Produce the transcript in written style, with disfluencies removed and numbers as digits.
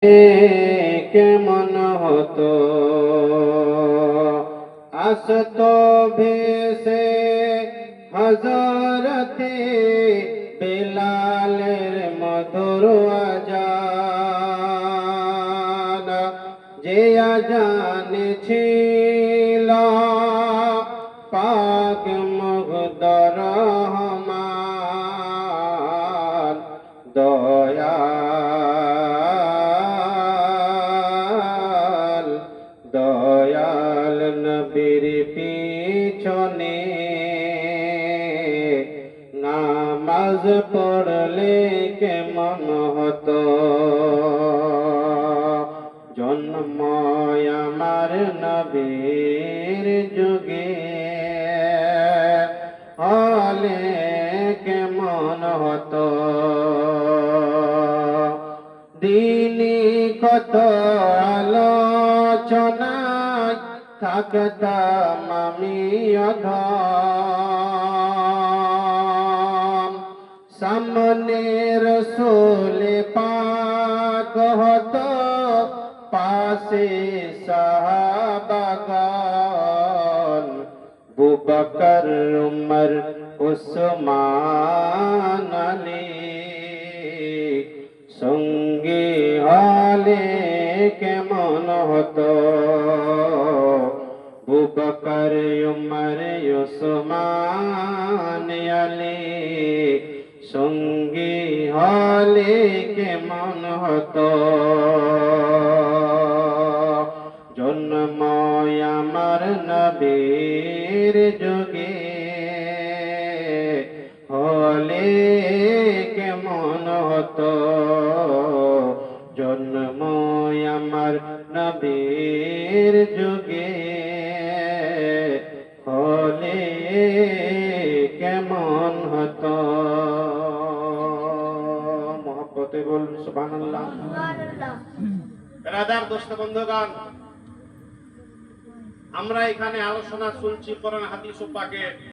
কেমন হতো আসতো ভেসে হযরতে বেলালের মধুর আযান, যে আযান ছিল পাক মুগ্ধ রহমান দয়াল নবীর পিছনে নামাজ পড়লে কেমন হতো। জন্ম আমার নবীর যুগে হলে কেমন হতো। দিনী কত আলোচনায় থাকতাম আমি অধম, সামনে রাসূল পাক হতো পাশে সাহাবাগণ, আবু বকর উমর উসমান আলী সঙ্গী হলে কেমন হতো। আবু বকর উমর উসমান আলী সঙ্গী হলে কেমন হতো। জন্ম আমার নবীর যুগে হলে কেমন হতো। জন্ম আমার নবীর যুগে হলে কেমন হতো। মহব্বতে বলুন সুবহানাল্লাহ। বিরাদার দোস্ত বন্ধুগণ, আমরা এখানে আলোচনা শুনছি কোরআন হাদিস ও পাকের।